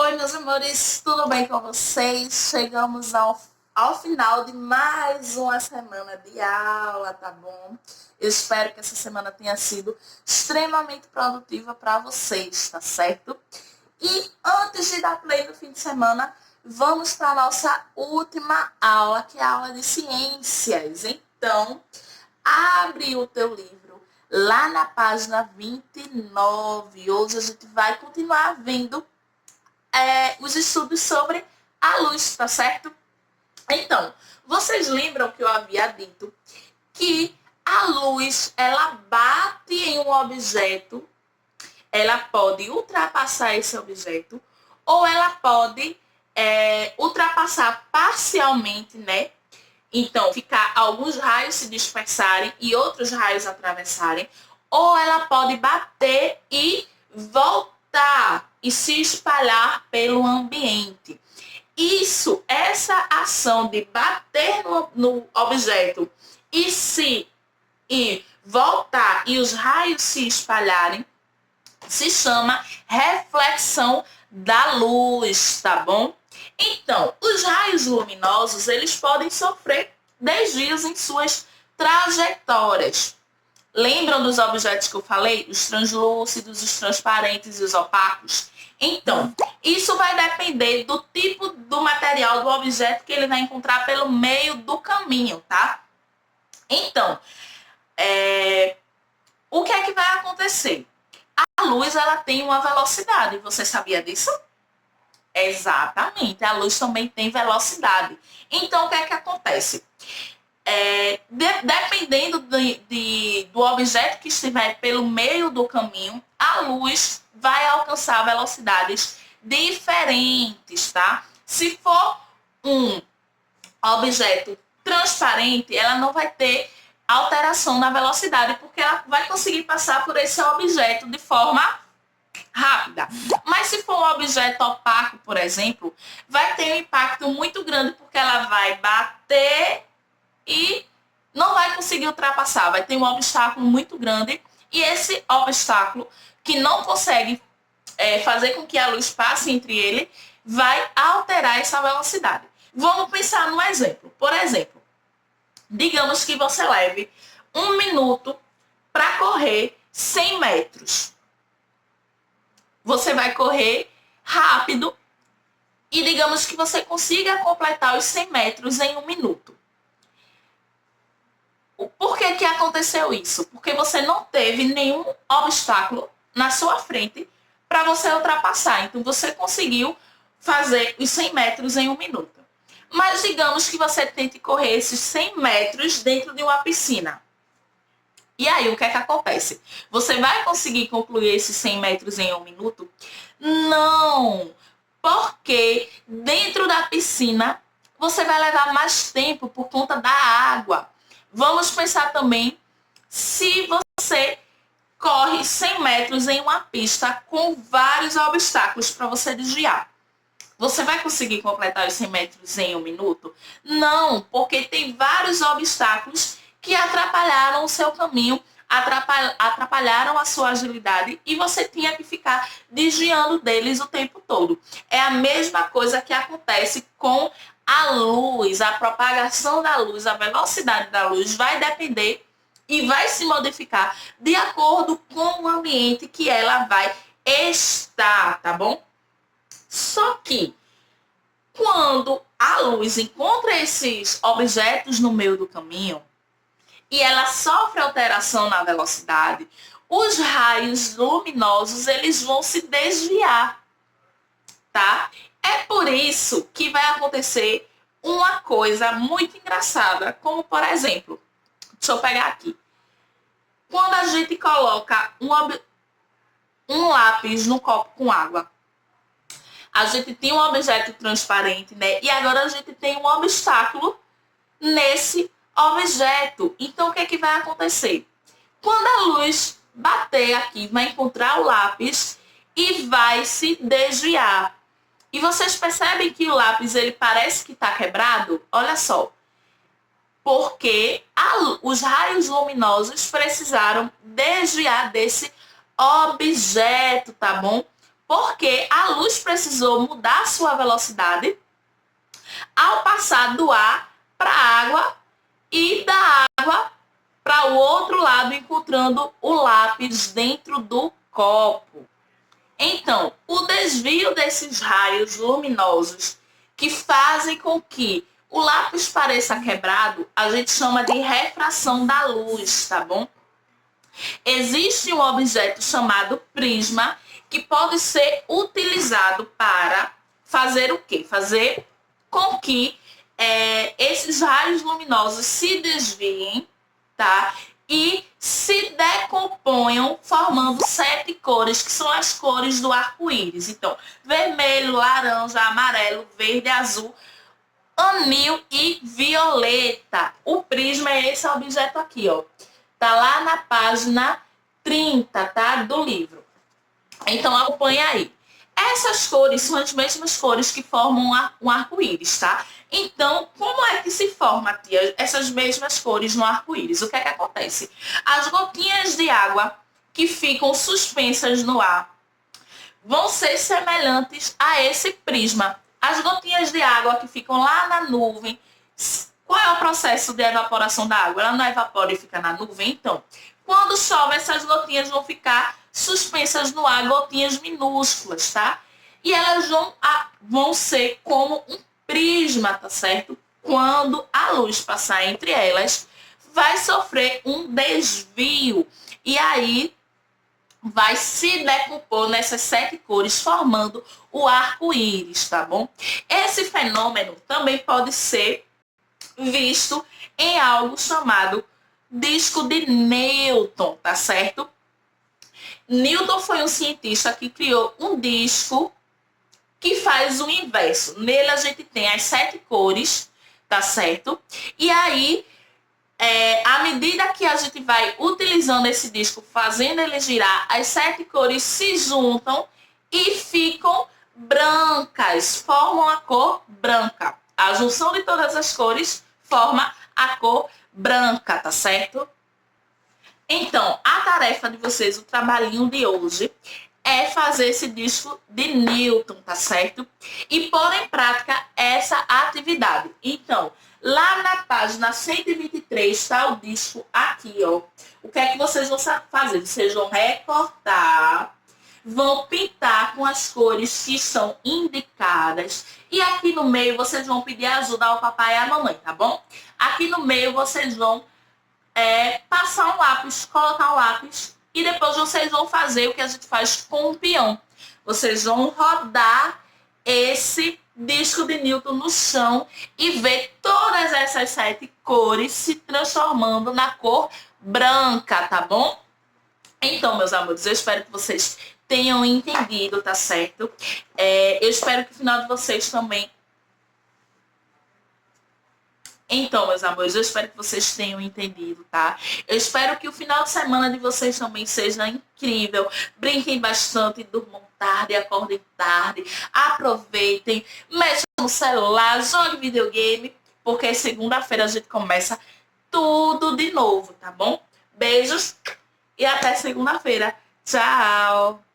Oi, meus amores, tudo bem com vocês? Chegamos ao final de mais uma semana de aula, tá bom? Eu espero que essa semana tenha sido extremamente produtiva para vocês, tá certo? E antes de dar play no fim de semana, vamos para a nossa última aula, que é a aula de ciências. Então, abre o teu livro lá na página 29. Hoje a gente vai continuar vendo os estudos sobre a luz, tá certo? Então, vocês lembram que eu havia dito que a luz, ela bate em um objeto, ela pode ultrapassar esse objeto, ou ela pode ultrapassar parcialmente, né? Então, ficar alguns raios se dispersarem e outros raios atravessarem, ou ela pode bater e voltar e se espalhar pelo ambiente. Essa ação de bater no objeto e voltar e os raios se espalharem, se chama reflexão da luz, tá bom? Então, os raios luminosos, eles podem sofrer desvios em suas trajetórias. Lembram dos objetos que eu falei? Os translúcidos, os transparentes e os opacos? Então, isso vai depender do tipo do material do objeto que ele vai encontrar pelo meio do caminho, tá? Então, o que é que vai acontecer? A luz, ela tem uma velocidade. Você sabia disso? Exatamente, a luz também tem velocidade. Então, o que é que acontece? Dependendo do objeto que estiver pelo meio do caminho, a luz vai alcançar velocidades diferentes, tá? Se for um objeto transparente, ela não vai ter alteração na velocidade, porque ela vai conseguir passar por esse objeto de forma rápida. Mas se for um objeto opaco, por exemplo, vai ter um impacto muito grande, porque ela vai bater e não vai conseguir ultrapassar. Vai ter um obstáculo muito grande, e esse obstáculo que não consegue fazer com que a luz passe entre ele, vai alterar essa velocidade. Vamos pensar num exemplo. Por exemplo, digamos que você leve 1 minuto para correr 100 metros. Você vai correr rápido e digamos que você consiga completar os 100 metros em 1 minuto. Por que aconteceu isso? Porque você não teve nenhum obstáculo na sua frente para você ultrapassar. Então, você conseguiu fazer os 100 metros em 1 minuto. Mas digamos que você tente correr esses 100 metros dentro de uma piscina. E aí, o que é que acontece? Você vai conseguir concluir esses 100 metros em 1 minuto? Não! Porque dentro da piscina, você vai levar mais tempo por conta da água. Vamos pensar também se você corre 100 metros em uma pista com vários obstáculos para você desviar. Você vai conseguir completar os 100 metros em 1 minuto? Não, porque tem vários obstáculos que atrapalharam o seu caminho, atrapalharam a sua agilidade e você tinha que ficar desviando deles o tempo todo. É a mesma coisa que acontece com a luz, a propagação da luz, a velocidade da luz vai depender e vai se modificar de acordo com o ambiente que ela vai estar, tá bom? Só que quando a luz encontra esses objetos no meio do caminho e ela sofre alteração na velocidade, os raios luminosos eles vão se desviar, tá? É por isso que vai acontecer uma coisa muito engraçada, como por exemplo, deixa eu pegar aqui. Quando a gente coloca um lápis no copo com água, a gente tem um objeto transparente, né? E agora a gente tem um obstáculo nesse objeto. Então, o que é que vai acontecer? Quando a luz bater aqui, vai encontrar o lápis e vai se desviar. E vocês percebem que o lápis, ele parece que está quebrado? Olha só. Porque os raios luminosos precisaram desviar desse objeto, tá bom? Porque a luz precisou mudar sua velocidade ao passar do ar para a água e da água para o outro lado, encontrando o lápis dentro do copo. Então, o desvio desses raios luminosos que fazem com que o lápis pareça quebrado, a gente chama de refração da luz, tá bom? Existe um objeto chamado prisma que pode ser utilizado para fazer o quê? Fazer com que esses raios luminosos se desviem, tá? E se decomponham formando 7 cores, que são as cores do arco-íris. Então, vermelho, laranja, amarelo, verde, azul, anil e violeta. O prisma é esse objeto aqui, ó. Tá lá na página 30, tá? Do livro. Então, acompanha aí. Essas cores são as mesmas cores que formam um arco-íris, tá? Então, como é que se forma, tia, essas mesmas cores no arco-íris? O que é que acontece? As gotinhas de água que ficam suspensas no ar vão ser semelhantes a esse prisma. As gotinhas de água que ficam lá na nuvem, qual é o processo de evaporação da água? Ela não evapora e fica na nuvem? Então, quando chove, essas gotinhas vão ficar suspensas no ar, gotinhas minúsculas, tá? E elas vão ser como um prisma, tá certo? Quando a luz passar entre elas, vai sofrer um desvio. E aí vai se decompor nessas 7 cores, formando o arco-íris, tá bom? Esse fenômeno também pode ser visto em algo chamado disco de Newton, tá certo? Newton foi um cientista que criou um disco que faz o inverso. Nele a gente tem as 7 cores, tá certo? E aí, à medida que a gente vai utilizando esse disco, fazendo ele girar, as 7 cores se juntam e ficam brancas, formam a cor branca. A junção de todas as cores forma a cor branca, tá certo? Então, a tarefa de vocês, o trabalhinho de hoje, é fazer esse disco de Newton, tá certo? E pôr em prática essa atividade. Então, lá na página 123 está o disco aqui, ó. O que é que vocês vão fazer? Vocês vão recortar, vão pintar com as cores que são indicadas. E aqui no meio vocês vão pedir ajuda ao papai e à mamãe, tá bom? Aqui no meio vocês vão passar um lápis, colocar um lápis e depois vocês vão fazer o que a gente faz com o peão. Vocês vão rodar esse disco de Newton no chão e ver todas essas 7 cores se transformando na cor branca, tá bom? Então, meus amores, eu espero que vocês tenham entendido, tá certo? Eu espero que o final de vocês também... Então, meus amores, eu espero que vocês tenham entendido, tá? Eu espero que o final de semana de vocês também seja incrível. Brinquem bastante, durmam tarde, acordem tarde, aproveitem, mexam no celular, joguem videogame, porque segunda-feira a gente começa tudo de novo, tá bom? Beijos e até segunda-feira. Tchau!